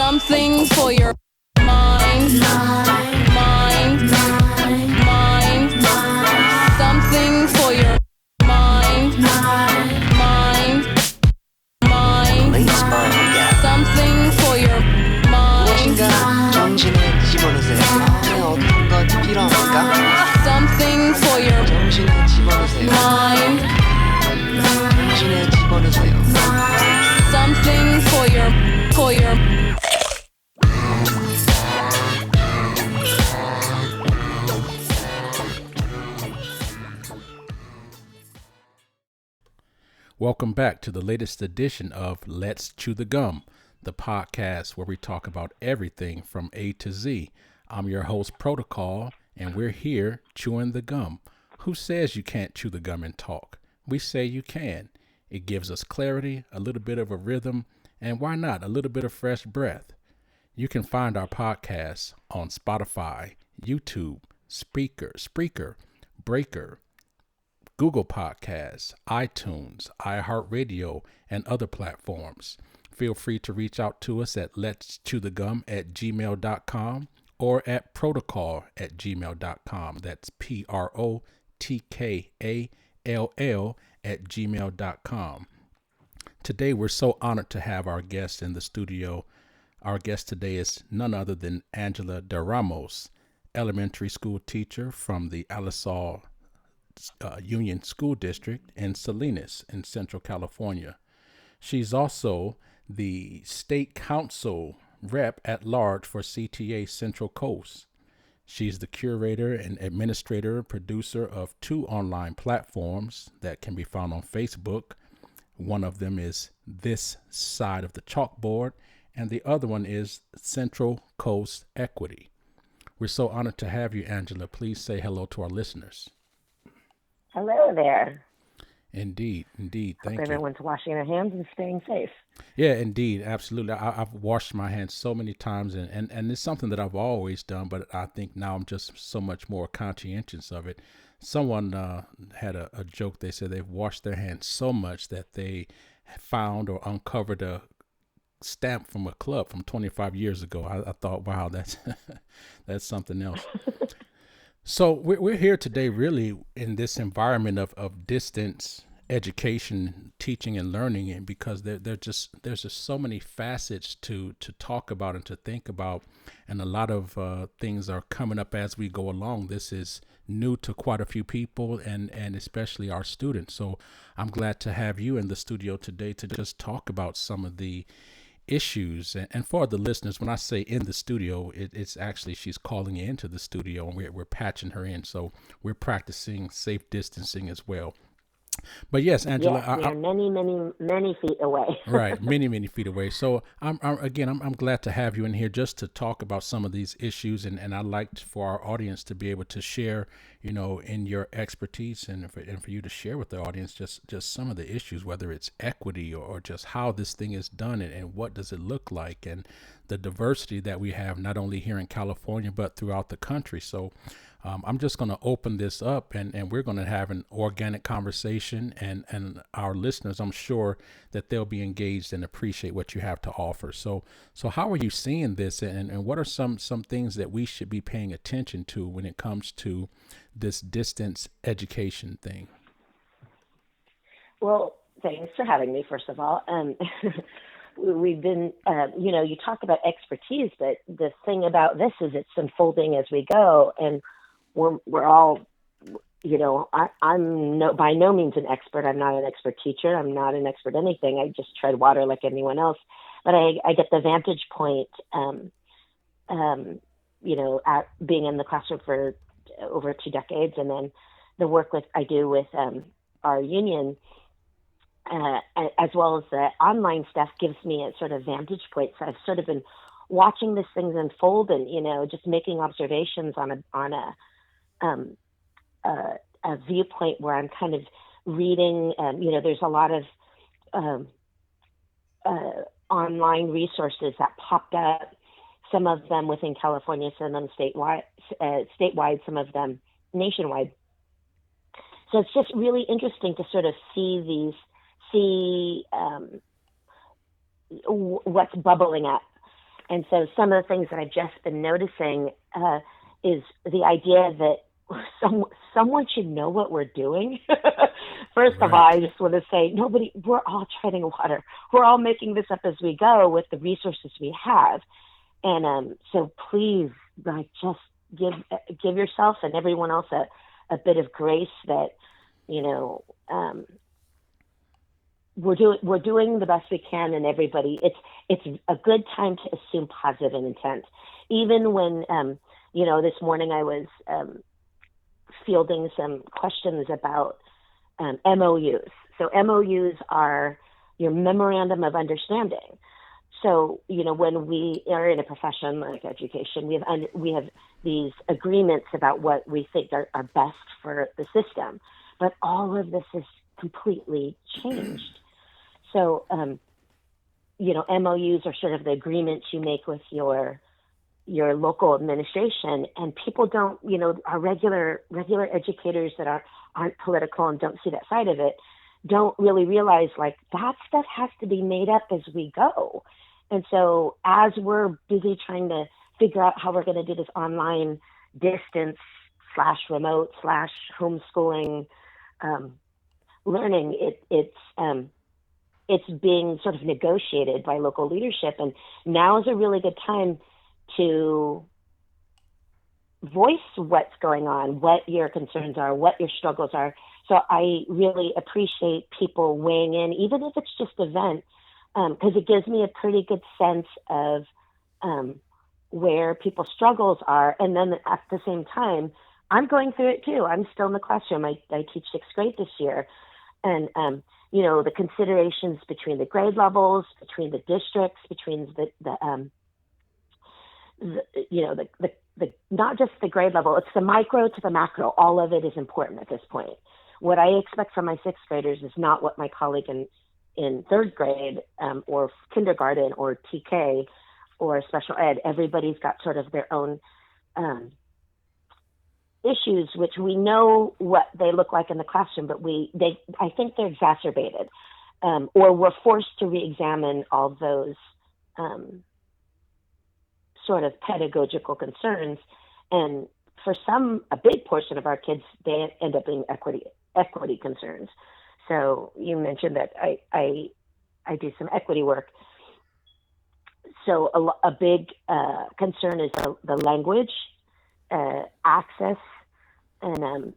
Something for your mind. Something for your mind. Something for your mind. 정신을 집어넣으세요. 마음에 어떤 것이 필요합니까? Something for your 정신을 집어넣으세요. mind. 정신을 집어넣으세요. Something for your Welcome back to the latest edition of Let's Chew the Gum, the podcast where we talk about everything from A to Z. I'm your host, Protocol, and we're here chewing the gum. Who says you can't chew the gum and talk? We say you can. It gives us clarity, a little bit of a rhythm, and why not a little bit of fresh breath? You can find our podcasts on Spotify, YouTube, Spreaker, Breaker, Google Podcasts, iTunes, iHeartRadio, and other platforms. Feel free to reach out to us at letschewthegum@gmail.com or at protocol@gmail.com. That's PROTKALL@gmail.com. Today, we're so honored to have our guest in the studio. Our guest today is none other than Angela Ramos, elementary school teacher from the Alisal Union School District in Salinas in Central California. She's also the state council rep at large for CTA Central Coast. She's the curator and administrator, producer of 2 online platforms that can be found on Facebook. One of them is This Side of the Chalkboard, and the other one is Central Coast Equity. We're so honored to have you, Angela. Please say hello to our listeners. Hello there. Indeed. Thank you. Everyone's washing their hands and staying safe. Yeah, indeed. Absolutely. I've washed my hands so many times, and it's something that I've always done, but I think now I'm just so much more conscientious of it. Someone had a joke. They said they've washed their hands so much that they found or uncovered a stamp from a club from 25 years ago. I thought, wow, that's that's something else. So we're here today really in this environment of distance education, teaching and learning, and because there's just so many facets to talk about and to think about, and a lot of things are coming up as we go along. This is new to quite a few people and especially our students. So I'm glad to have you in the studio today to just talk about some of the issues. And for the listeners, when I say in the studio, it's actually she's calling into the studio and we're patching her in. So we're practicing safe distancing as well. But yes, Angela, yes, we are many feet away. Right, many feet away. So I'm glad to have you in here just to talk about some of these issues, and I'd like for our audience to be able to share, in your expertise, and for you to share with the audience just some of the issues, whether it's equity or just how this thing is done and what does it look like, and the diversity that we have not only here in California but throughout the country. So I'm just going to open this up and we're going to have an organic conversation, and our listeners, I'm sure that they'll be engaged and appreciate what you have to offer. So how are you seeing this, and what are some things that we should be paying attention to when it comes to this distance education thing? Well, thanks for having me, first of all. We've been, you talk about expertise, but the thing about this is it's unfolding as we go, and we're all, I'm by no means an expert. I'm not an expert teacher. I'm not an expert anything. I just tread water like anyone else. But I get the vantage point, at being in the classroom for over 2 decades, and then the work I do with our union, as well as the online stuff, gives me a sort of vantage point. So I've sort of been watching these things unfold, and just making observations on a viewpoint where I'm kind of reading. There's a lot of online resources that popped up. Some of them within California, some of them statewide, some of them nationwide. So it's just really interesting to sort of see what's bubbling up. And so some of the things that I've just been noticing is the idea that someone should know what we're doing. First of all, I just want to say, we're all treading water. We're all making this up as we go with the resources we have. And so please, like, just give yourself and everyone else a bit of grace that, we're doing the best we can, and everybody, it's a good time to assume positive intent. Even when, this morning I was fielding some questions about MOUs. So MOUs are your memorandum of understanding. So, when we are in a profession like education, we have these agreements about what we think are best for the system. But all of this is completely changed. So, MOUs are sort of the agreements you make with your local administration, and people don't, our regular educators that aren't political and don't see that side of it, don't really realize, like, that stuff has to be made up as we go. And so as we're busy trying to figure out how we're going to do this online distance / remote / homeschooling learning, it's being sort of negotiated by local leadership. And now is a really good time to voice what's going on, what your concerns are, what your struggles are. So I really appreciate people weighing in, even if it's just a vent, because it gives me a pretty good sense of where people's struggles are. And then at the same time, I'm going through it too. I'm still in the classroom. I teach 6th grade this year. And, the considerations between the grade levels, between the districts, between the not just the grade level, it's the micro to the macro. All of it is important at this point. What I expect from my 6th graders is not what my colleague in 3rd grade or kindergarten or TK or special ed. Everybody's got sort of their own issues, which we know what they look like in the classroom, but I think they're exacerbated, or we're forced to re-examine all those sort of pedagogical concerns. And for a big portion of our kids, they end up being equity concerns. So you mentioned that I do some equity work. So a big concern is the language, access, and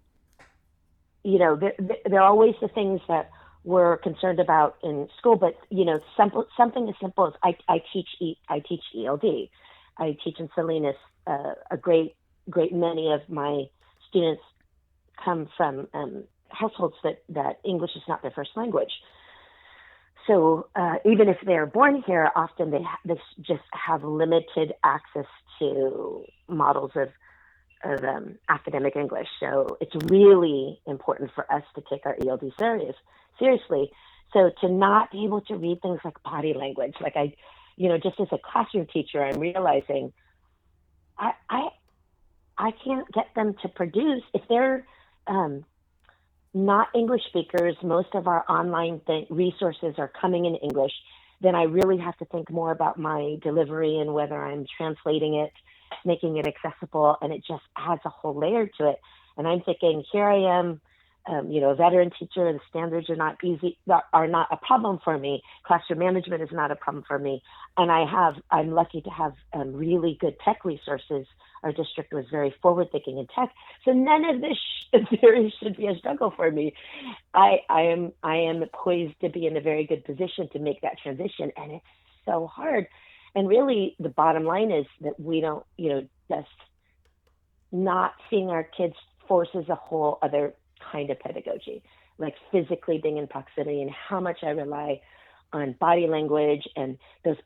there are always the things that we're concerned about in school, but something as simple as I teach ELD. I teach in Salinas. A great many of my students come from households that English is not their first language. So even if they're born here, often they just have limited access to models of academic English. So it's really important for us to take our ELD seriously. So to not be able to read things like body language, like just as a classroom teacher, I'm realizing I can't get them to produce if they're not English speakers. Most of our online resources are coming in English. Then I really have to think more about my delivery and whether I'm translating it, making it accessible, and it just adds a whole layer to it. And I'm thinking, here I am, a veteran teacher. The standards are not a problem for me. Classroom management is not a problem for me, and I'm lucky to have really good tech resources. Our district was very forward-thinking in tech, so none of this should be a struggle for me. I am poised to be in a very good position to make that transition, and it's so hard. And really, the bottom line is that we don't, just not seeing our kids forces a whole other kind of pedagogy, like physically being in proximity, and how much I rely on body language and those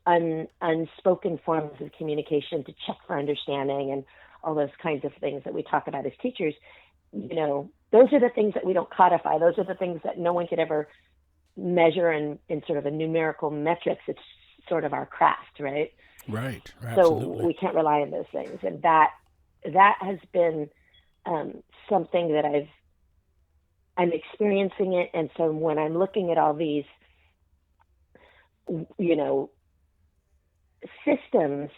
unspoken forms of communication to check for understanding and all those kinds of things that we talk about as teachers. Those are the things that we don't codify. Those are the things that no one could ever measure in sort of a numerical metrics. It's sort of our craft, right? Right. Absolutely. So we can't rely on those things. And that has been something that I'm experiencing it. And so when I'm looking at all these, systems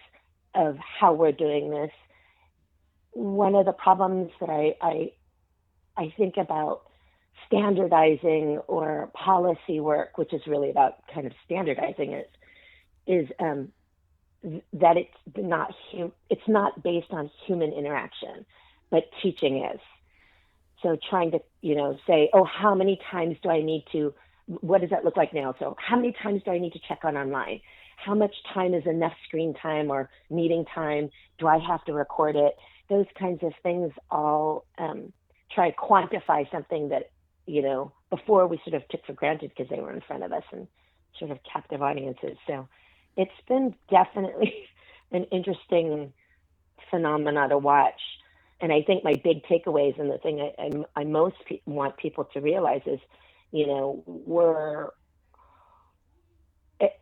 of how we're doing this. One of the problems that I think about standardizing or policy work, which is really about kind of standardizing it, is that it's not based on human interaction, but teaching is. So trying to, say, oh, how many times do I need to, what does that look like now? So how many times do I need to check on online? How much time is enough screen time or meeting time? Do I have to record it? Those kinds of things all try to quantify something that, before we sort of took for granted because they were in front of us and sort of captive audiences. So it's been definitely an interesting phenomena to watch. And I think my big takeaways and the thing I most want people to realize is,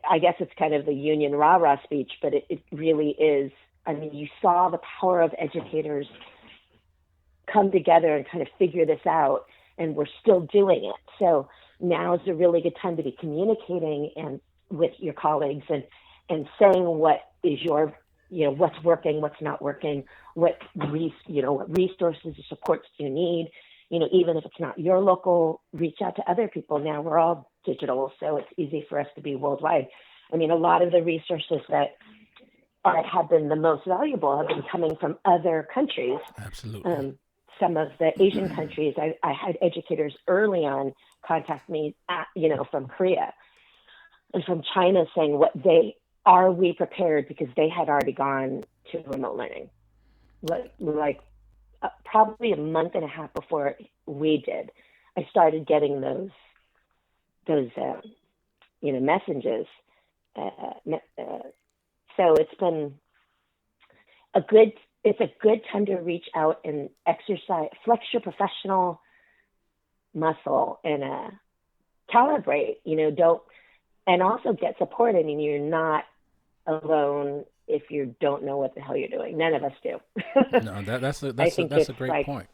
I guess it's kind of the union rah-rah speech, but it really is. I mean, you saw the power of educators come together and kind of figure this out, and we're still doing it. So now is a really good time to be communicating and with your colleagues and saying what is your, what's working, what's not working, what resources or supports do you need. Even if it's not your local, reach out to other people. Now we're all digital, so it's easy for us to be worldwide. I mean, a lot of the resources that have been the most valuable have been coming from other countries. Absolutely. Some of the Asian countries, I had educators early on contact me, from Korea and from China saying are we prepared, because they had already gone to remote learning. Probably a month and a half before we did, I started getting those messages. So it's been a good time to reach out and exercise, flex your professional muscle and calibrate. And also get support. I mean, you're not alone if you don't know what the hell you're doing. None of us do. No, that's a great point.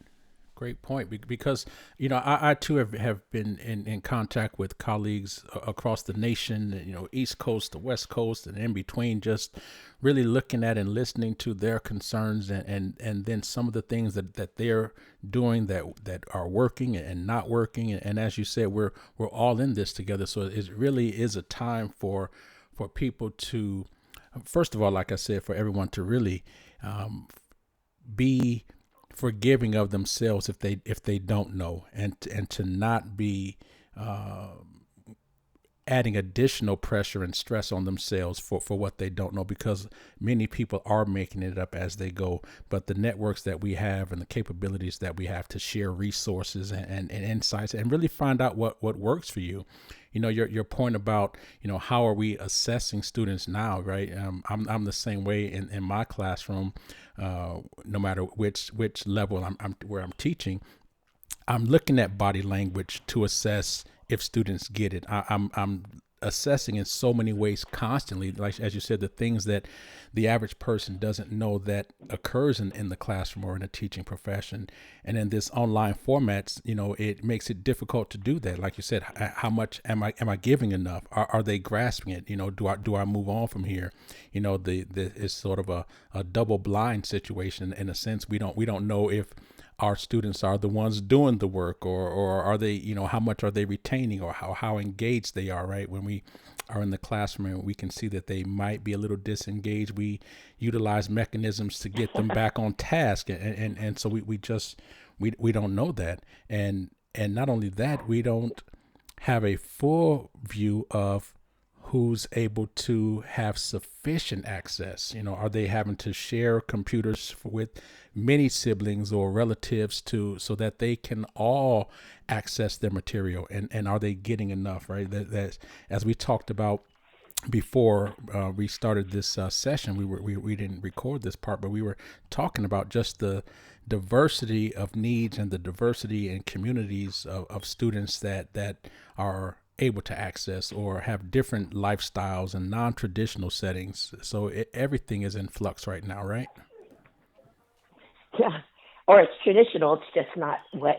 Great point, because I too have been in contact with colleagues across the nation, East Coast to West Coast and in between, just really looking at and listening to their concerns and then some of the things that they're doing that are working and not working. And as you said, we're all in this together. So it really is a time for people to, first of all, like I said, for everyone to really be forgiving of themselves if they don't know, and to not be adding additional pressure and stress on themselves for what they don't know, because many people are making it up as they go. But the networks that we have and the capabilities that we have to share resources and insights and really find out what works for you. Your point about, how are we assessing students now, right? I'm the same way in my classroom, no matter which level I'm where I'm teaching. I'm looking at body language to assess if students get it. I'm assessing in so many ways constantly, like as you said, the things that the average person doesn't know that occurs in the classroom or in a teaching profession. And in this online formats, it makes it difficult to do that. Like you said, how much am I giving enough? Are they grasping it? Do I move on from here? It's sort of a double blind situation in a sense. We don't know if our students are the ones doing the work, or are they, how much are they retaining, or how engaged they are, right? When we are in the classroom and we can see that they might be a little disengaged, we utilize mechanisms to get them back on task. And so we don't know that. And not only that, we don't have a full view of who's able to have sufficient access. Are they having to share computers with many siblings or relatives so that they can all access their material, and are they getting enough, right? That as we talked about before we started this session, we didn't record this part, but we were talking about just the diversity of needs and the diversity in communities of students that are able to access or have different lifestyles and non-traditional settings. So everything is in flux right now, right? Yeah, or it's traditional. It's just not what.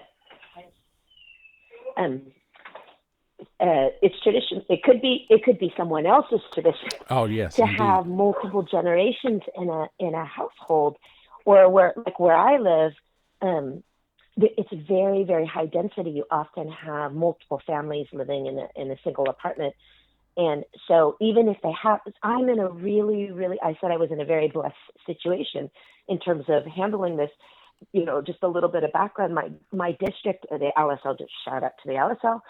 it's tradition. It could be someone else's tradition Oh, yes, to indeed. have multiple generations in a household, or where I live. It's very, very high density. You often have multiple families living in a single apartment. And so even if they have, I'm in a really, really, I said I was in a very blessed situation in terms of handling this. Just a little bit of background. My district, the LSL, just shout out to the LSL,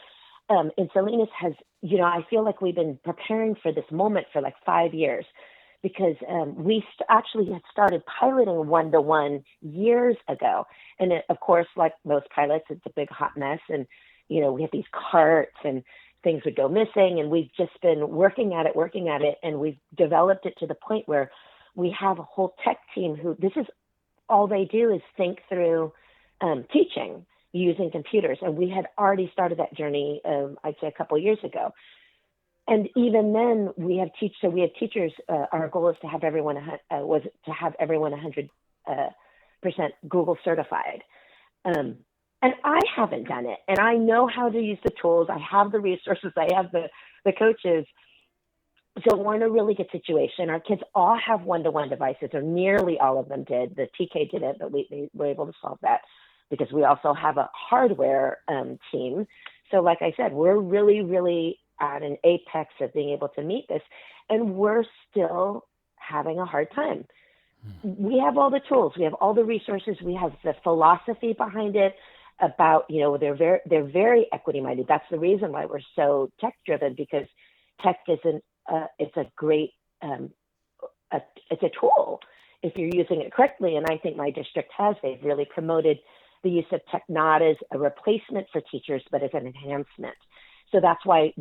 in Salinas has, I feel like we've been preparing for this moment for like 5 years, because we actually had started piloting one-to-one years ago. And of course, like most pilots, it's a big hot mess. And, we have these carts and things would go missing. And we've just been working at it. And we've developed it to the point where we have a whole tech team who this is all they do is think through teaching using computers. And we had already started that journey, I'd say a couple of years ago. And even then, we have teachers. Our goal is to have everyone 100% Google certified. And I haven't done it, and I know how to use the tools. I have the resources. I have the coaches. So we're in a really good situation. Our kids all have one-to-one devices, or nearly all of them did. The TK didn't, but we were able to solve that because we also have a hardware team. So like I said, we're really, really at an apex of being able to meet this, and we're still having a hard time. We have all the tools, we have all the resources, we have the philosophy behind it about, they're very equity minded. That's the reason why we're so tech driven, because tech isn't, it's a great, it's a tool if you're using it correctly. And I think my district they've really promoted the use of tech, not as a replacement for teachers, but as an enhancement. So that's why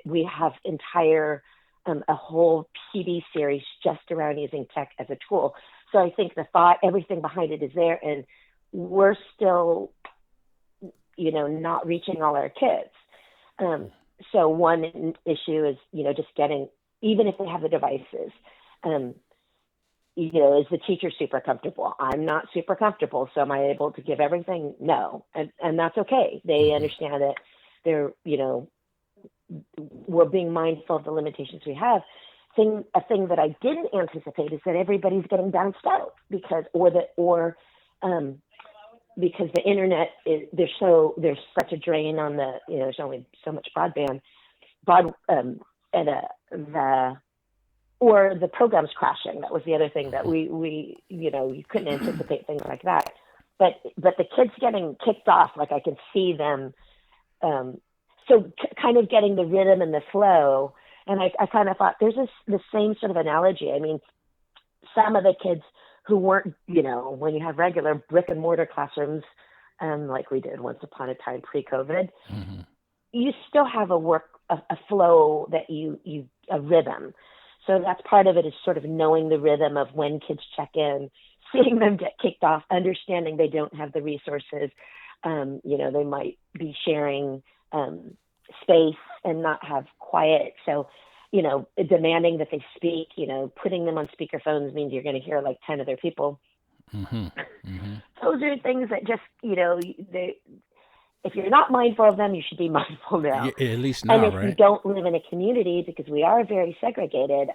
we have a whole PD series just around using tech as a tool. So I think the thought, everything behind it is there, and we're still, not reaching all our kids. So one issue is, just getting, even if they have the devices, is the teacher super comfortable? I'm not super comfortable. So am I able to give everything? No. And that's okay. They understand that they're, we're being mindful of the limitations we have. A thing that I didn't anticipate is that everybody's getting bounced out because the internet there's such a drain on there's only so much broadband, or the program's crashing. That was the other thing that we you couldn't anticipate things like that. But the kids getting kicked off, like I can see them. So kind of getting the rhythm and the flow. And I kind of thought there's the same sort of analogy. I mean, some of the kids who weren't, when you have regular brick and mortar classrooms, like we did once upon a time pre-COVID, you still have a flow that a rhythm. So that's part of it, is sort of knowing the rhythm of when kids check in, seeing them get kicked off, understanding they don't have the resources. They might be sharing space and not have quiet. So, demanding that they speak, putting them on speakerphones means you're going to hear like 10 other people. Those are things that just, if you're not mindful of them, you should be mindful now. Yeah, at least now, and if right? you don't live in a community, because we are very segregated,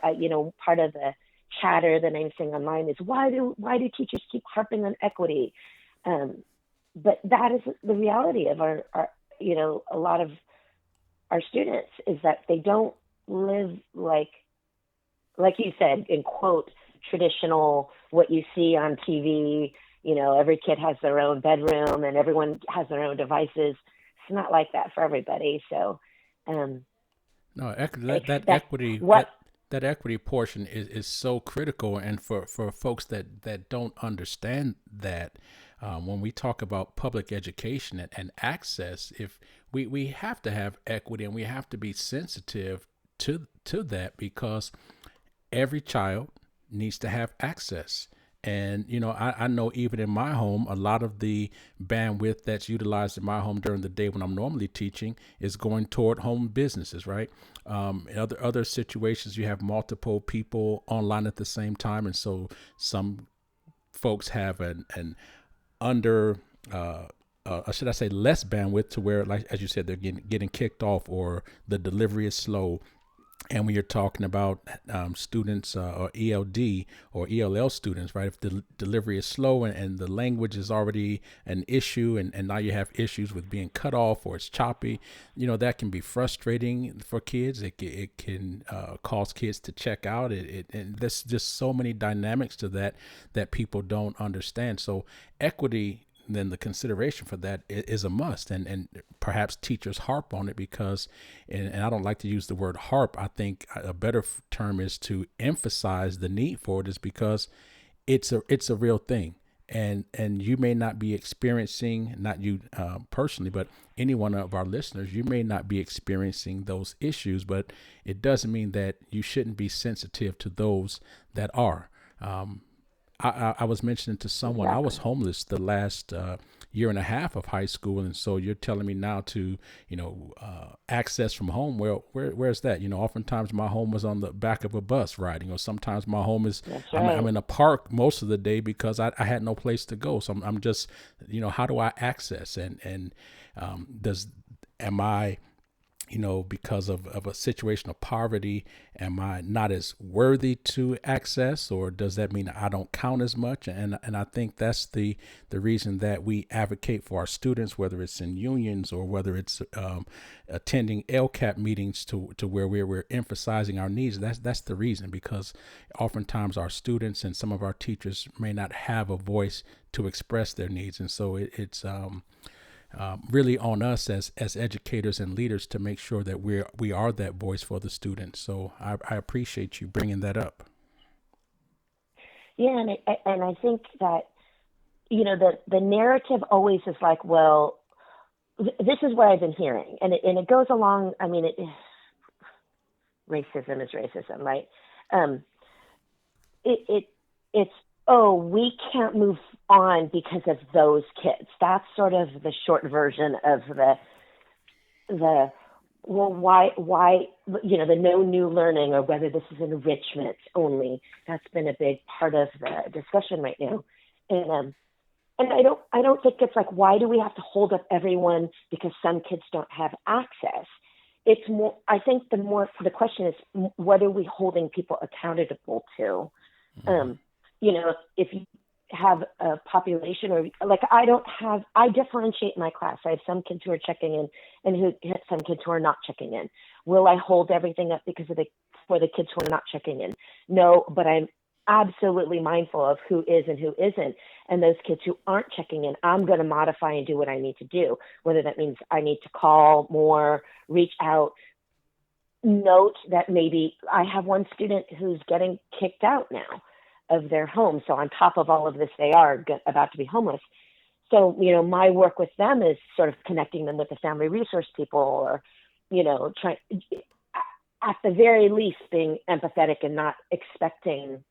part of the chatter that I'm seeing online is why do teachers keep harping on equity? But that is the reality of our a lot of our students, is that they don't live like you said, in quote, traditional, what you see on TV, every kid has their own bedroom and everyone has their own devices. It's not like that for everybody. So, no, that equity portion is so critical. And for folks that don't understand that, when we talk about public education and access, if we have to have equity, and we have to be sensitive to that, because every child needs to have access. And, I know even in my home, a lot of the bandwidth that's utilized in my home during the day when I'm normally teaching is going toward home businesses, right? In other situations, you have multiple people online at the same time. And so some folks have an or should I say less bandwidth to where, like, as you said, they're getting kicked off or the delivery is slow. And when you're talking about students or ELD or ELL students, right? If the delivery is slow and the language is already an issue, and now you have issues with being cut off or it's choppy, that can be frustrating for kids. It can cause kids to check out. And there's just so many dynamics to that people don't understand. So equity, then the consideration for that is a must, and perhaps teachers harp on it because, and I don't like to use the word harp. I think a better term is to emphasize the need for it, is because it's a real thing, and you may not be experiencing, not you personally, but any one of our listeners, you may not be experiencing those issues, but it doesn't mean that you shouldn't be sensitive to those that are. I was mentioning to someone, I was homeless the last year and a half of high school. And so you're telling me now to, access from home. Well, where's that? Oftentimes my home was on the back of a bus riding, or sometimes my home is, I'm in a park most of the day because I had no place to go. So I'm just, how do I access? And am I, because of a situation of poverty, am I not as worthy to access, or does that mean I don't count as much? And I think that's the reason that we advocate for our students, whether it's in unions or whether it's attending LCAP meetings to where we're emphasizing our needs. That's the reason, because oftentimes our students and some of our teachers may not have a voice to express their needs. And so it's really on us as educators and leaders to make sure that we are that voice for the students. So I appreciate you bringing that up. Yeah, and I think that the narrative always is like, well, this is what I've been hearing, and it goes along. I mean, racism is racism, right? It's oh, we can't move on because of those kids. That's sort of the short version of the well, why, the no new learning, or whether this is enrichment only. That's been a big part of the discussion right now. And I don't think it's like, why do we have to hold up everyone because some kids don't have access? It's more, I think the question is, what are we holding people accountable to? Mm-hmm. If you have a population, or like I differentiate my class. I have some kids who are checking in and some kids who are not checking in. Will I hold everything up for the kids who are not checking in? No, but I'm absolutely mindful of who is and who isn't. And those kids who aren't checking in, I'm going to modify and do what I need to do, whether that means I need to call more, reach out. Note that maybe I have one student who's getting kicked out now of their home. So on top of all of this, they are about to be homeless. So, my work with them is sort of connecting them with the family resource people, or, trying, at the very least, being empathetic and not expecting.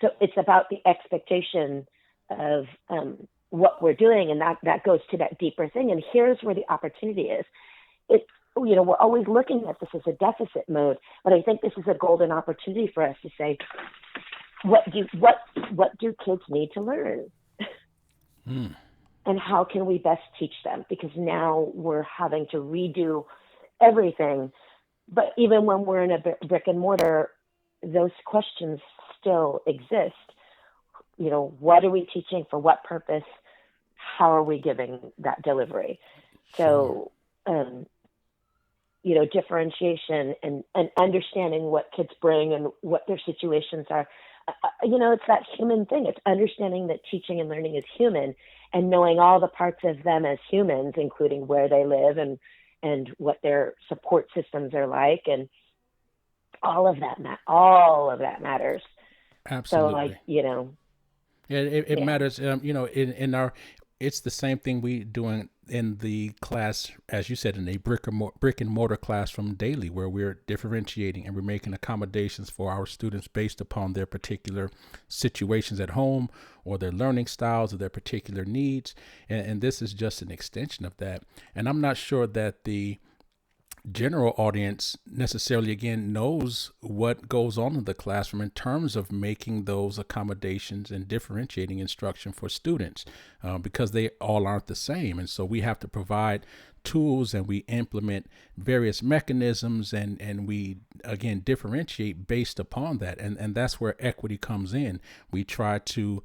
So it's about the expectation of what we're doing. And that goes to that deeper thing. And here's where the opportunity is. We're always looking at this as a deficit mode, but I think this is a golden opportunity for us to say, what do kids need to learn? And how can we best teach them? Because now we're having to redo everything. But even when we're in a brick and mortar, those questions still exist. What are we teaching? For what purpose? How are we giving that delivery? So, differentiation and understanding what kids bring and what their situations are. It's that human thing. It's understanding that teaching and learning is human, and knowing all the parts of them as humans, including where they live and what their support systems are like, and all of that matters. Absolutely. So, it matters. In our, it's the same thing we doing in the class, as you said, in a brick and mortar classroom daily, where we're differentiating and we're making accommodations for our students based upon their particular situations at home, or their learning styles, or their particular needs. And this is just an extension of that. And I'm not sure that the general audience necessarily, again, knows what goes on in the classroom in terms of making those accommodations and differentiating instruction for students, because they all aren't the same. And so we have to provide tools, and we implement various mechanisms, and we again differentiate based upon that, and that's where equity comes in. We try to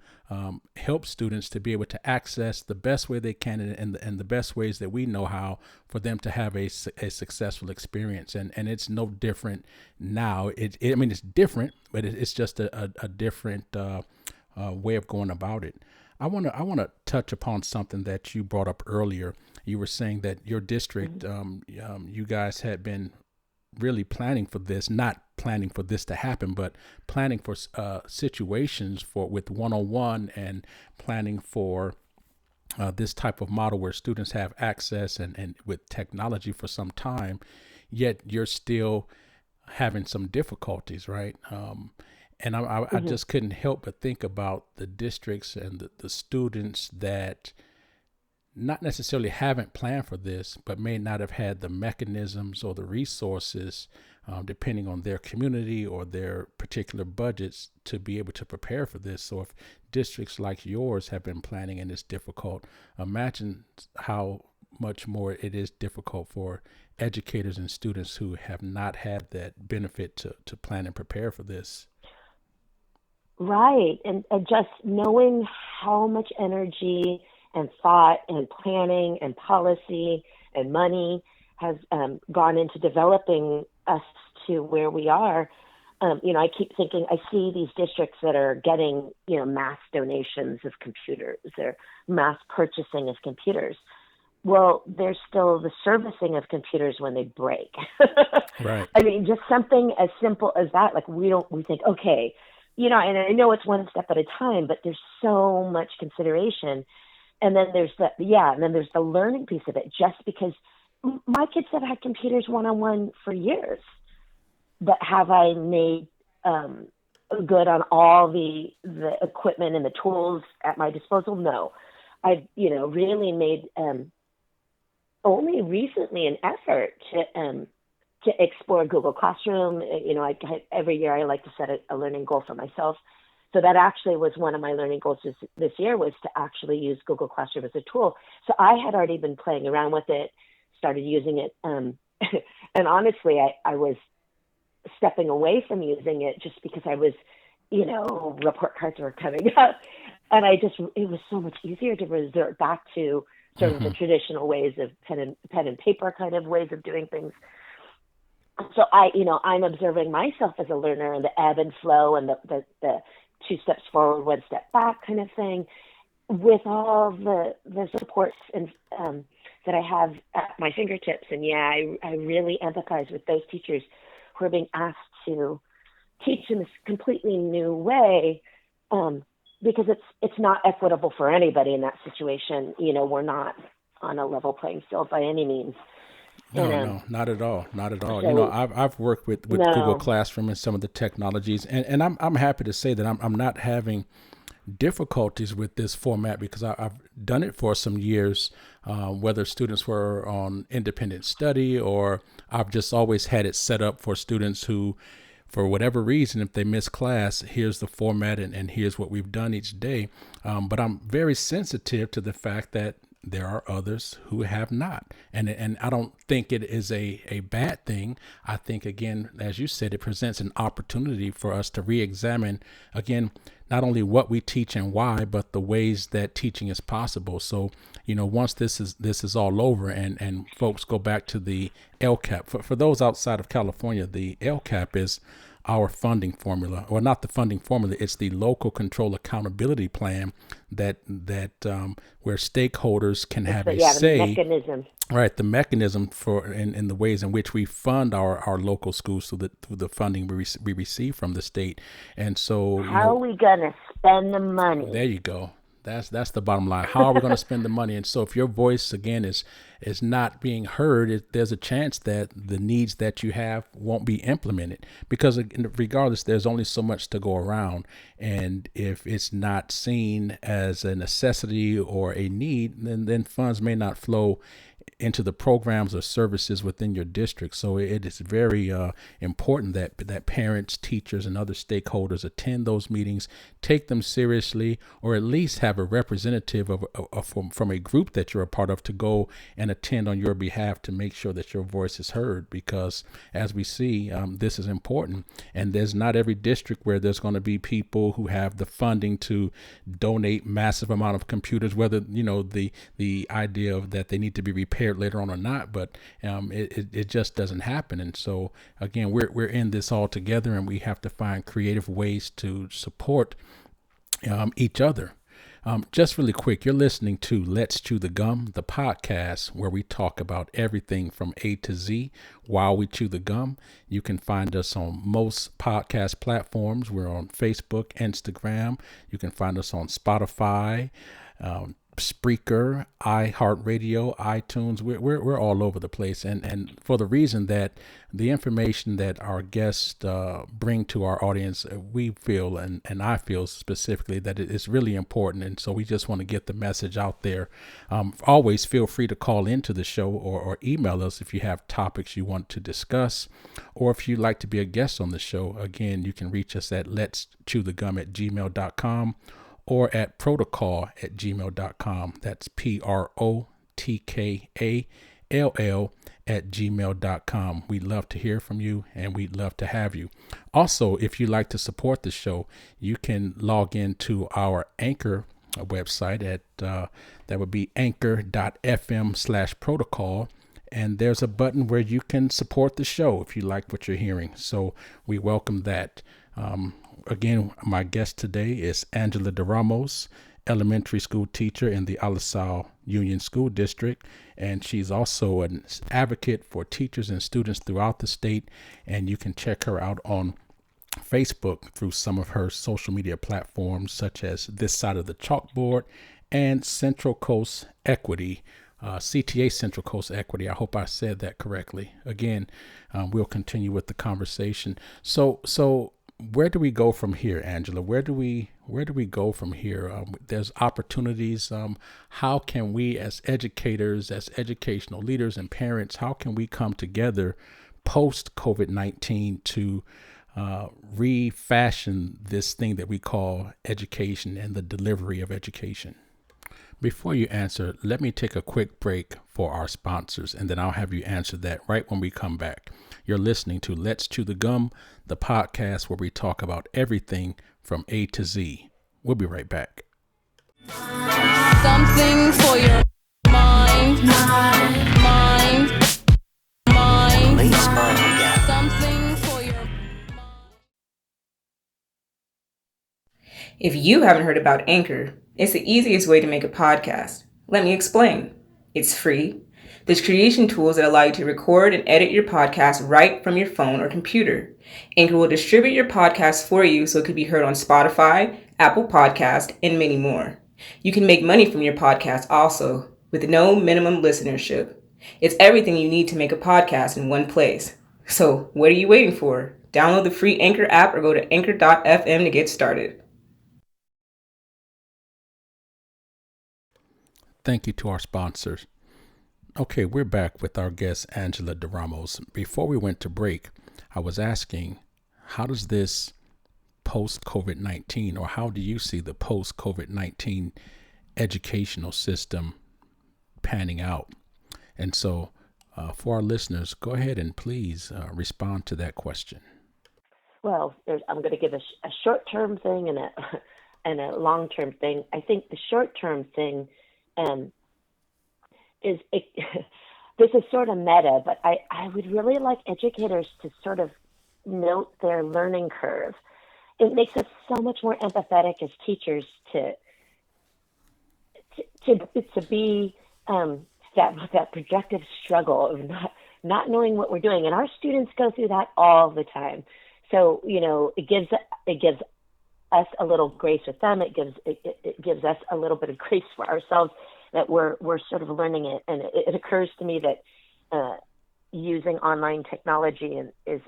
help students to be able to access the best way they can, and the best ways that we know how, for them to have a successful experience. And it's no different now. I mean, it's different, but it's just a different way of going about it. I want to touch upon something that you brought up earlier. You were saying that your district, you guys had been really planning for this, not planning for this to happen, but planning for situations with one-on-one, and planning for this type of model where students have access and with technology for some time, yet you're still having some difficulties, right? And I just couldn't help but think about the districts and the students that not necessarily haven't planned for this, but may not have had the mechanisms or the resources, depending on their community or their particular budgets, to be able to prepare for this. So if districts like yours have been planning and it's difficult, imagine how much more it is difficult for educators and students who have not had that benefit to plan and prepare for this. Right. And just knowing how much energy and thought and planning and policy and money has gone into developing us to where we are. I keep thinking, I see these districts that are getting, mass donations of computers, or mass purchasing of computers. Well, there's still the servicing of computers when they break. Right. I mean, just something as simple as that. Like we think, okay, and I know it's one step at a time, but there's so much consideration. And then there's the learning piece of it, just because my kids have had computers one-on-one for years. But have I made good on all the equipment and the tools at my disposal? No. I've, really made only recently an effort to explore Google Classroom. Every year I like to set a learning goal for myself. So that actually was one of my learning goals this year, was to actually use Google Classroom as a tool. So I had already been playing around with it, started using it. And honestly, I was stepping away from using it just because I was, report cards were coming up. And it was so much easier to resort back to sort of the traditional ways of pen and paper kind of ways of doing things. So I'm observing myself as a learner, and the ebb and flow, and the 2 steps forward, 1 step back kind of thing, with all the supports and that I have at my fingertips. And I really empathize with those teachers who are being asked to teach in this completely new way, because it's not equitable for anybody in that situation. We're not on a level playing field by any means. No, not at all. Not at all. So, I've worked with Google Classroom and some of the technologies, and I'm happy to say that I'm not having difficulties with this format, because I've done it for some years, whether students were on independent study, or I've just always had it set up for students who, for whatever reason, if they miss class, here's the format, and here's what we've done each day. But I'm very sensitive to the fact that there are others who have not. And I don't think it is a bad thing. I think, again, as you said, it presents an opportunity for us to re-examine, again, not only what we teach and why, but the ways that teaching is possible. So, once this is all over, and folks go back to the LCAP, for those outside of California, the LCAP is our funding formula, or not the funding formula, it's the local control accountability plan that where stakeholders can have a say. The mechanism. Right, the mechanism for in the ways in which we fund our local schools through the funding we receive from the state. And so, how are we gonna spend the money? There you go. That's the bottom line. How are we going to spend the money? And so if your voice, again, is is not being heard, there's a chance that the needs that you have won't be implemented, because regardless, there's only so much to go around. And if it's not seen as a necessity or a need, then funds may not flow into the programs or services within your district. So it is very important that parents, teachers, and other stakeholders attend those meetings, take them seriously, or at least have a representative from a group that you're a part of to go and attend on your behalf to make sure that your voice is heard. Because as we see, this is important, and there's not every district where there's going to be people who have the funding to donate massive amount of computers, whether the idea of that they need to be repaired later on or not, but it just doesn't happen. And so again, we're in this all together, and we have to find creative ways to support each other. Just really quick, you're listening to Let's Chew the Gum, the podcast where we talk about everything from A to Z while we chew the gum. You can find us on most podcast platforms. We're on Facebook, Instagram. You can find us on Spotify, Spreaker, iHeartRadio, iTunes. We're all over the place, and for the reason that the information that our guests bring to our audience, we feel, and I feel specifically, that it is really important, and so we just want to get the message out there. Always feel free to call into the show or email us if you have topics you want to discuss, or if you'd like to be a guest on the show. Again, you can reach us at letschewthegum@gmail.com or at protocol@gmail.com. That's PROTKALL@gmail.com. We'd love to hear from you, and we'd love to have you. Also, if you'd like to support the show, you can log into our Anchor website at that would be anchor.fm/protocol. And there's a button where you can support the show if you like what you're hearing. So we welcome that. Again, my guest today is Angela de Ramos, elementary school teacher in the Alisal Union School District, and she's also an advocate for teachers and students throughout the state. And you can check her out on Facebook through some of her social media platforms, such as This Side of the Chalkboard and Central Coast Equity, CTA Central Coast Equity. I hope I said that correctly. Again, we'll continue with the conversation. So where do we go from here, Angela? Where do we go from here? There's opportunities. How can we, as educators, as educational leaders and parents, how can we come together post COVID-19 to refashion this thing that we call education and the delivery of education? Before you answer, let me take a quick break for our sponsors, and then I'll have you answer that right when we come back. You're listening to Let's Chew the Gum, the podcast where we talk about everything from A to Z. We'll be right back. Something for your mind. Please smile again. Something for your mind. If you haven't heard about Anchor, it's the easiest way to make a podcast. Let me explain. It's free. There's creation tools that allow you to record and edit your podcast right from your phone or computer. Anchor will distribute your podcast for you so it could be heard on Spotify, Apple Podcast, and many more. You can make money from your podcast also, with no minimum listenership. It's everything you need to make a podcast in one place. So what are you waiting for? Download the free Anchor app or go to anchor.fm to get started. Thank you to our sponsors. Okay, we're back with our guest, Angela de Ramos. Before we went to break, I was asking, how does this post-COVID-19, or how do you see the post-COVID-19 educational system panning out? And so for our listeners, go ahead and please respond to that question. Well, I'm going to give a short-term thing and a long-term thing. I think the short-term thing this is sort of meta, but I would really like educators to sort of note their learning curve. It makes us so much more empathetic as teachers to be that projective struggle of not knowing what we're doing, and our students go through that all the time. So it gives us a little grace with them. It gives us a little bit of grace for ourselves. that we're sort of learning it. And it occurs to me that using online technology is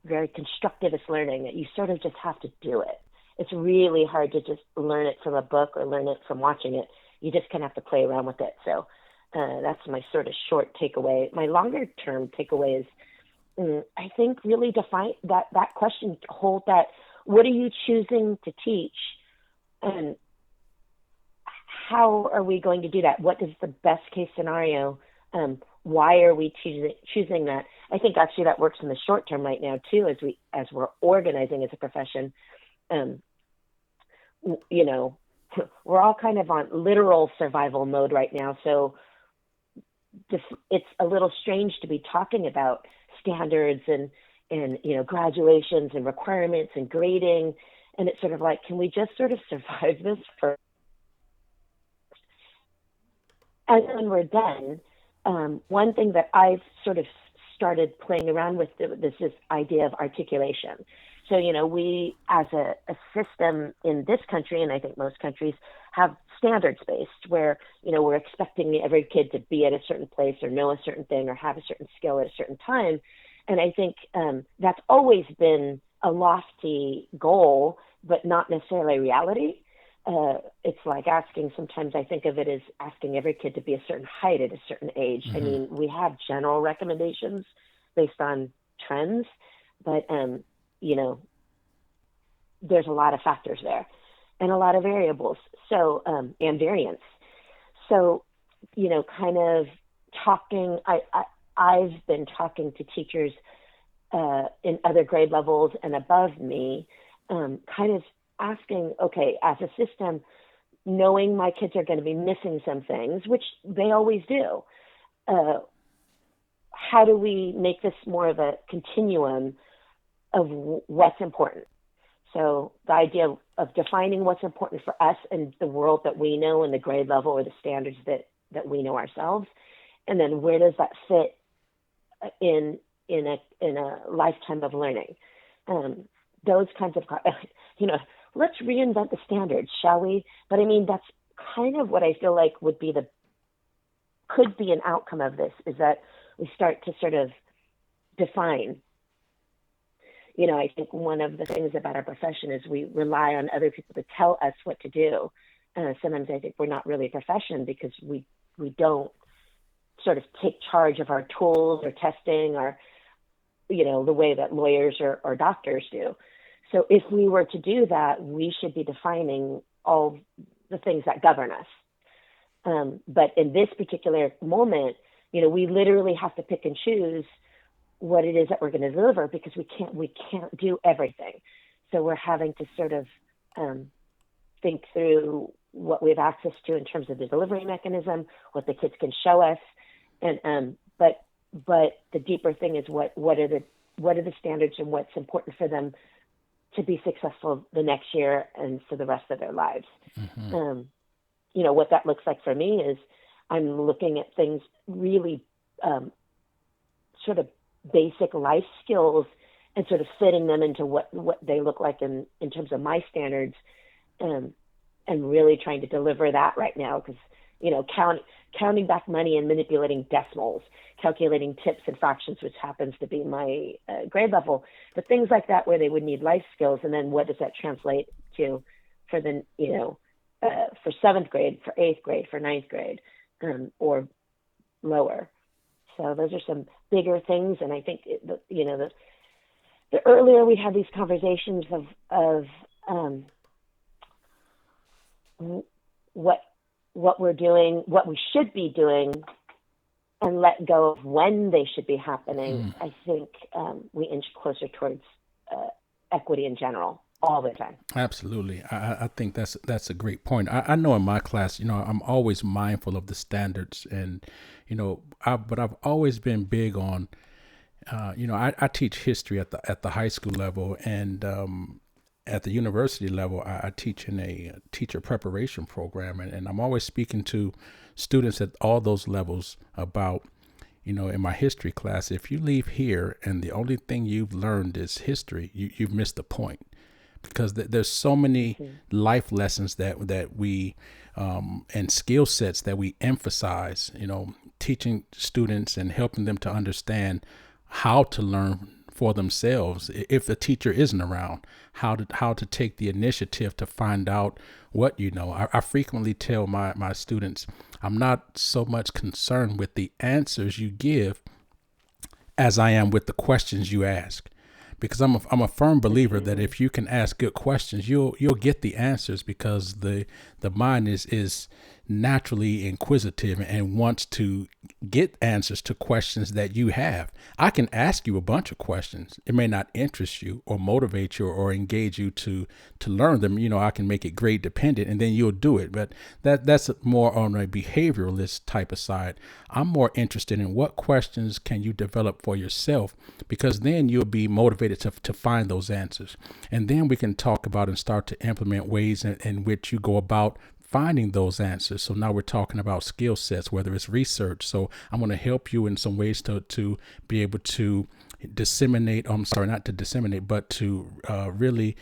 very constructivist learning, that you sort of just have to do it. It's really hard to just learn it from a book or learn it from watching it. You just kind of have to play around with it. So that's my sort of short takeaway. My longer term takeaway is, I think, really define that question, hold that, what are you choosing to teach, and how are we going to do that? What is the best case scenario? Why are we choosing that? I think actually that works in the short term right now too, as we're organizing as a profession. You know, we're all kind of on literal survival mode right now. So it's a little strange to be talking about standards and you know, graduations and requirements and grading. And it's sort of like, can we just sort of survive this for, and when we're done, one thing that I've sort of started playing around with this idea of articulation. So, you know, we as a system in this country, and I think most countries, have standards-based where, you know, we're expecting every kid to be at a certain place or know a certain thing or have a certain skill at a certain time. And I think that's always been a lofty goal, but not necessarily reality. It's like asking, sometimes I think of it as asking every kid to be a certain height at a certain age. I mean, we have general recommendations based on trends, but, you know, there's a lot of factors there and a lot of variables. So, and variance. So, you know, kind of talking, I've been talking to teachers in other grade levels and above me, kind of asking, okay, as a system, knowing my kids are going to be missing some things, which they always do, how do we make this more of a continuum of what's important? So the idea of defining what's important for us and the world that we know and the grade level or the standards that we know ourselves, and then where does that fit in a lifetime of learning? Those kinds of, you know, let's reinvent the standards, shall we? But I mean, that's kind of what I feel like could be an outcome of this, is that we start to sort of define. You know, I think one of the things about our profession is we rely on other people to tell us what to do. Sometimes I think we're not really a profession because we don't sort of take charge of our tools or testing or, you know, the way that lawyers or doctors do. So if we were to do that, we should be defining all the things that govern us. But in this particular moment, you know, we literally have to pick and choose what it is that we're going to deliver, because we can't do everything. So we're having to sort of think through what we have access to in terms of the delivery mechanism, what the kids can show us, and but the deeper thing is what are the standards and what's important for them to be successful the next year and for the rest of their lives. You know, what that looks like for me is I'm looking at things really sort of basic life skills and sort of fitting them into what they look like in terms of my standards, and really trying to deliver that right now, because, you know, counting back money and manipulating decimals, calculating tips and fractions, which happens to be my grade level, but things like that where they would need life skills. And then what does that translate to for the, you know, for 7th grade, for 8th grade, for 9th grade, or lower. So those are some bigger things. And I think, you know, the earlier we have these conversations of what we're doing, what we should be doing, and let go of when they should be happening, I think we inch closer towards equity in general all the time. Absolutely. I think that's a great point. I know in my class, you know, I'm always mindful of the standards, and, you know, but I've always been big on, you know, I teach history at the high school level, and at the university level, I teach in a teacher preparation program, and I'm always speaking to students at all those levels about, you know, in my history class, if you leave here and the only thing you've learned is history, you've missed the point. because there's so many life lessons that we and skill sets that we emphasize, teaching students and helping them to understand how to learn for themselves if the teacher isn't around, how to take the initiative to find out what you know. I frequently tell my students, I'm not so much concerned with the answers you give as I am with the questions you ask. Because I'm a firm believer that if you can ask good questions, you'll get the answers, because the mind is naturally inquisitive and wants to get answers to questions that you have. I can ask you a bunch of questions. It may not interest you or motivate you or engage you to learn them. I can make it grade dependent, and then you'll do it. But that's more on a behavioralist type of side. I'm more interested in what questions can you develop for yourself, because then you'll be motivated to find those answers. And then we can talk about and start to implement ways in which you go about finding those answers. So now we're talking about skill sets, whether it's research. So I'm going to help you in some ways to be able to disseminate, not to disseminate, but to really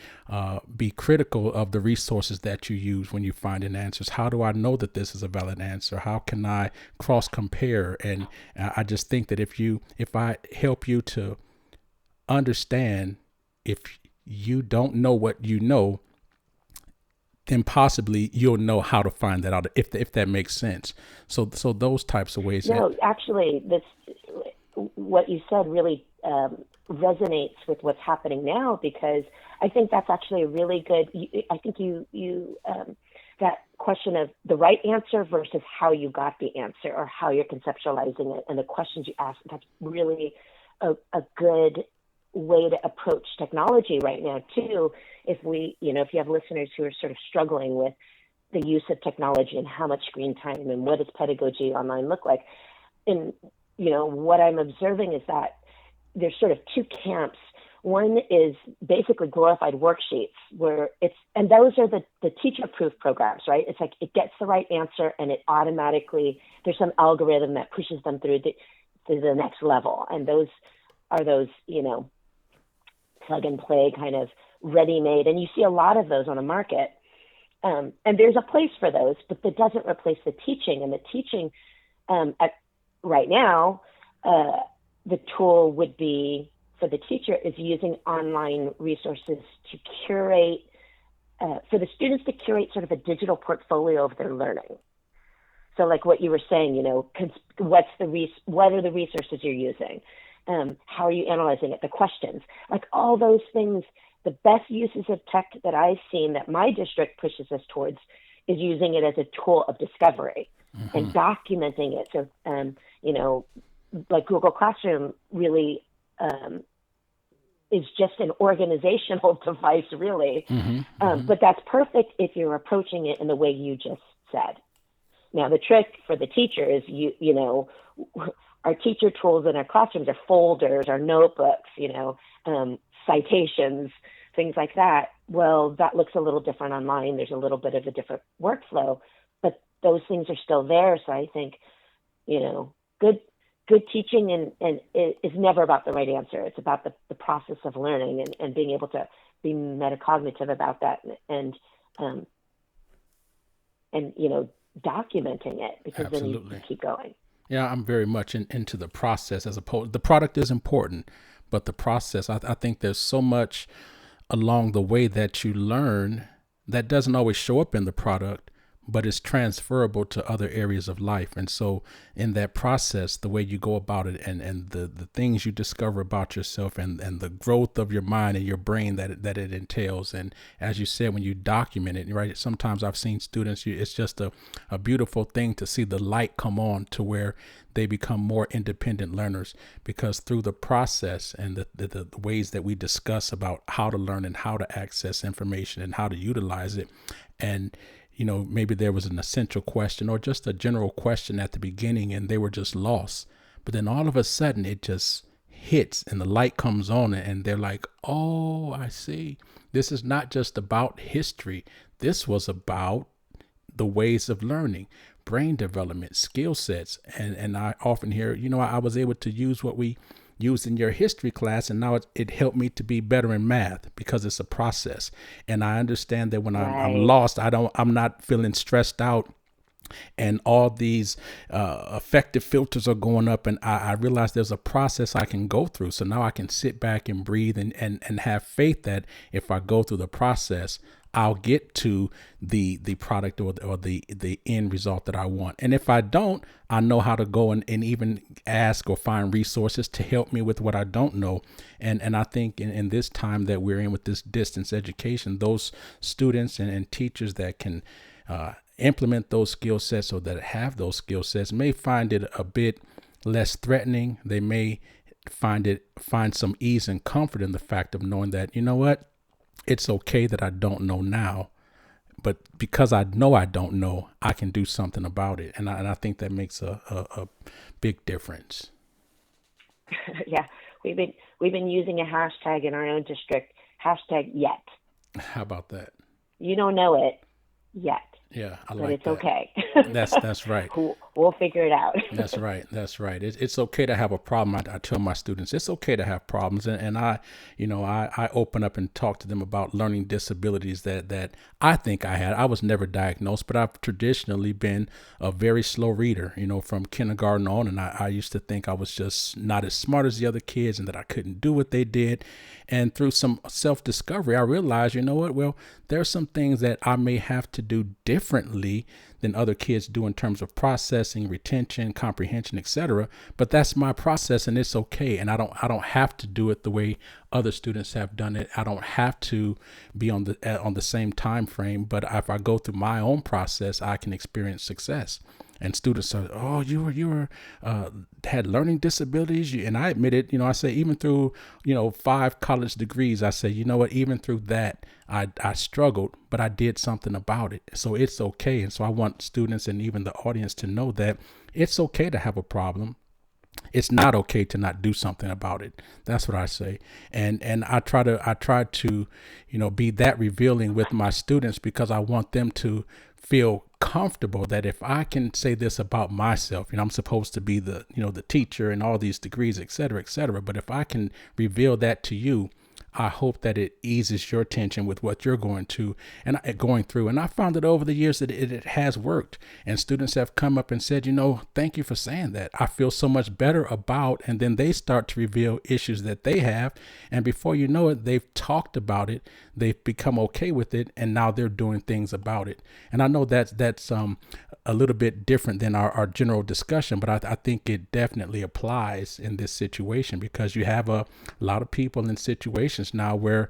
be critical of the resources that you use when you find an answers. How do I know that this is a valid answer? How can I cross compare? And I just think that if I help you to understand, if you don't know what you know, then possibly you'll know how to find that out, if that makes sense. So those types of ways. No, actually, what you said really resonates with what's happening now, because I think that's actually a really good. I think you that question of the right answer versus how you got the answer or how you're conceptualizing it, and the questions you ask. That's really a good way to approach technology right now too. If you have listeners who are sort of struggling with the use of technology and how much screen time and what does pedagogy online look like, and what I'm observing is that there's sort of two camps. One is basically glorified worksheets and those are the teacher-proof programs, right? It's like it gets the right answer and it automatically, there's some algorithm that pushes them through to the next level. And those are plug and play kind of ready-made. And you see a lot of those on the market. And there's a place for those, but that doesn't replace the teaching. And the teaching right now, the tool would be for the teacher is using online resources to curate, for the students to curate sort of a digital portfolio of their learning. So like what you were saying, what are the resources you're using? How are you analyzing it? The questions, like all those things. The best uses of tech that I've seen that my district pushes us towards is using it as a tool of discovery and documenting it. So, like Google Classroom really is just an organizational device, really. But that's perfect if you're approaching it in the way you just said. Now, the trick for the teacher is, our teacher tools in our classrooms are folders, our notebooks, citations, things like that. Well, that looks a little different online. There's a little bit of a different workflow, but those things are still there. So I think, good teaching and is never about the right answer. It's about the process of learning and being able to be metacognitive about that and documenting it, because Absolutely. Then you keep going. Yeah, I'm very much into the process as opposed. The product is important, but the process, I think there's so much along the way that you learn that doesn't always show up in the product, but it's transferable to other areas of life. And so in that process, the way you go about it and the things you discover about yourself and the growth of your mind and your brain that it entails. And as you said, when you document it, right, sometimes I've seen students, it's just a beautiful thing to see the light come on to where they become more independent learners, because through the process and the ways that we discuss about how to learn and how to access information and how to utilize it, and maybe there was an essential question or just a general question at the beginning and they were just lost. But then all of a sudden it just hits and the light comes on and they're like, oh, I see. This is not just about history. This was about the ways of learning, brain development, skill sets. And I often hear, I was able to use what we used in your history class, and now it helped me to be better in math because it's a process. And I understand that when I'm lost, I'm not feeling stressed out, and all these affective filters are going up, and I realize there's a process I can go through. So now I can sit back and breathe and have faith that if I go through the process, I'll get to the product or the end result that I want. And if I don't, I know how to go and even ask or find resources to help me with what I don't know. And I think in this time that we're in with this distance education, those students and teachers that can implement those skill sets or that have those skill sets may find it a bit less threatening. They may find some ease and comfort in the fact of knowing that, you know what, it's okay that I don't know now, but because I know I don't know, I can do something about it. And I think that makes a big difference. Yeah, we've been using a hashtag in our own district, #yet. How about that? You don't know it yet. Yeah, I but like it's that. okay. That's right. We'll figure it out. That's right. It's okay to have a problem. I tell my students it's okay to have problems, and I open up and talk to them about learning disabilities that I think I had. I was never diagnosed, but I've traditionally been a very slow reader, from kindergarten on, and I used to think I was just not as smart as the other kids and that I couldn't do what they did. And through some self-discovery, I realized, you know what? Well, there are some things that I may have to do differently than other kids do in terms of processing, retention, comprehension, etc. But that's my process, and it's okay. And I don't have to do it the way other students have done it. I don't have to be on the same time frame. But if I go through my own process, I can experience success. And students are, oh, you were had learning disabilities, and I admit it. I say even through 5 college degrees, I say, you know what, even through that, I struggled, but I did something about it. So it's okay. And so I want students and even the audience to know that it's okay to have a problem. It's not okay to not do something about it. That's what I say. And I try to be that revealing with my students because I want them to feel comfortable that if I can say this about myself, I'm supposed to be the teacher and all these degrees, et cetera, but if I can reveal that to you, I hope that it eases your tension with what you're going through. And I found that over the years that it has worked. And students have come up and said, thank you for saying that. I feel so much better about, and then they start to reveal issues that they have. And before you know it, they've talked about it. They've become okay with it. And now they're doing things about it. And I know that's a little bit different than our general discussion, but I think it definitely applies in this situation because you have a lot of people in situations now where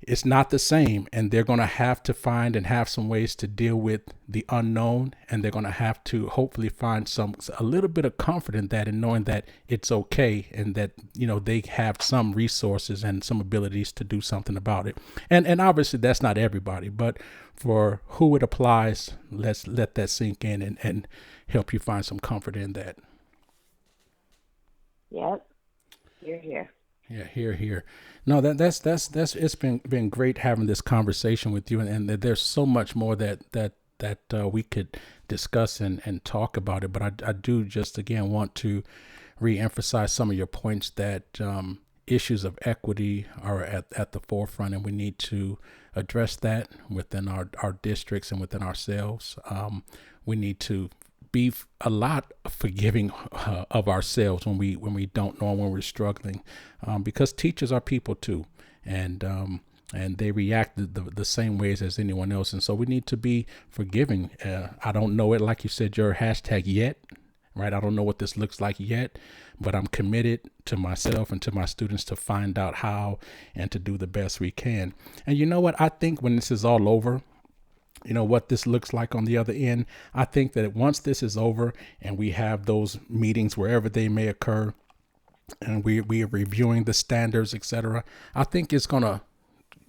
it's not the same, and they're going to have to find and have some ways to deal with the unknown, and they're going to have to hopefully find a little bit of comfort in that and knowing that it's okay and that they have some resources and some abilities to do something about it. And obviously that's not everybody, but for who it applies, let's let that sink in and help you find some comfort in that. Yep. Here. Yeah, here. No, that's it's been great having this conversation with you, and there's so much more that we could discuss and talk about it. But I do just again want to reemphasize some of your points that issues of equity are at the forefront, and we need to address that within our districts and within ourselves. We need to be a lot forgiving of ourselves when we don't know, when we're struggling, because teachers are people too, and they react the same ways as anyone else, and so we need to be forgiving. I don't know it, like you said, your hashtag yet, right? I don't know what this looks like yet, but I'm committed to myself and to my students to find out how and to do the best we can. And you know what? I think when this is all over, what this looks like on the other end, I think that once this is over and we have those meetings wherever they may occur, and we are reviewing the standards, etc., I think it's going to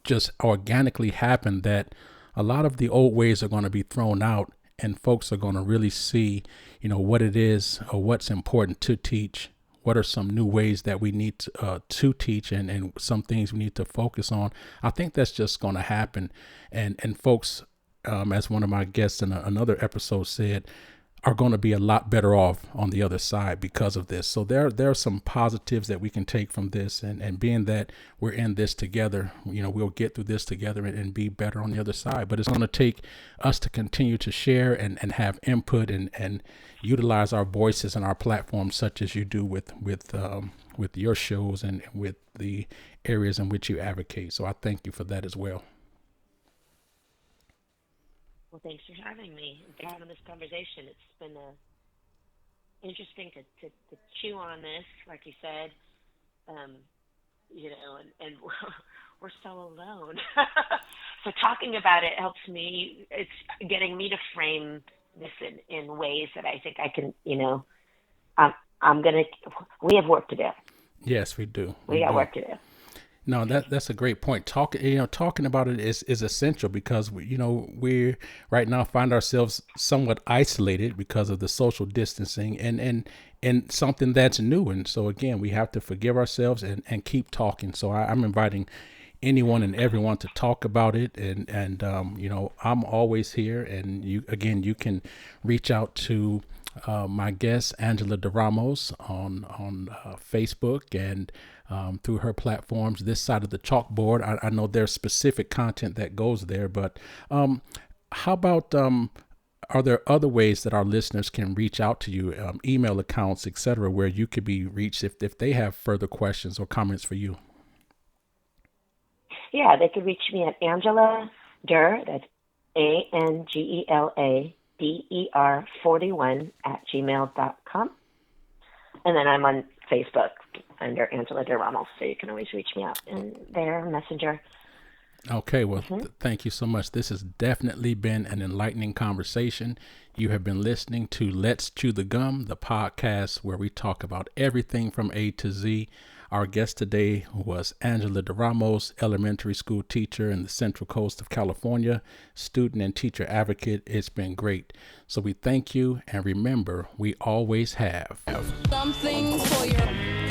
just organically happen that a lot of the old ways are going to be thrown out, and folks are going to really see, what it is or what's important to teach. What are some new ways that we need to teach and some things we need to focus on? I think that's just going to happen. And folks, as one of my guests in another episode said, are going to be a lot better off on the other side because of this. So there are some positives that we can take from this, and being that we're in this together, we'll get through this together and be better on the other side. But it's going to take us to continue to share and have input and utilize our voices and our platforms, such as you do with your shows and with the areas in which you advocate. So I thank you for that as well. Well, thanks for having me and having this conversation. It's been interesting to chew on this, like you said, and we're so alone. So talking about it helps me. It's getting me to frame this in ways that I think I can, we have work to do. Yes, we do. We got work to do. No, that's a great point. Talking about it is essential because we right now find ourselves somewhat isolated because of the social distancing and something that's new. And so again, we have to forgive ourselves and keep talking. So I'm inviting anyone and everyone to talk about it. And I'm always here. And you can reach out to my guest, Angela de Ramos, on Facebook and through her platforms, This Side of the Chalkboard. I know there's specific content that goes there, but how about, are there other ways that our listeners can reach out to you, email accounts, etc., where you could be reached if they have further questions or comments for you? Yeah, they could reach me at Angela Der, that's ANGELADER 41 @gmail.com. And then I'm on Facebook under Angela de Ramos, so you can always reach me out in there, Messenger. Okay, well, thank you so much. This has definitely been an enlightening conversation. You have been listening to Let's Chew the Gum, the podcast where we talk about everything from A to Z. Our guest today was Angela de Ramos, elementary school teacher in the Central Coast of California, student and teacher advocate. It's been great. So we thank you, and remember, we always have Something for your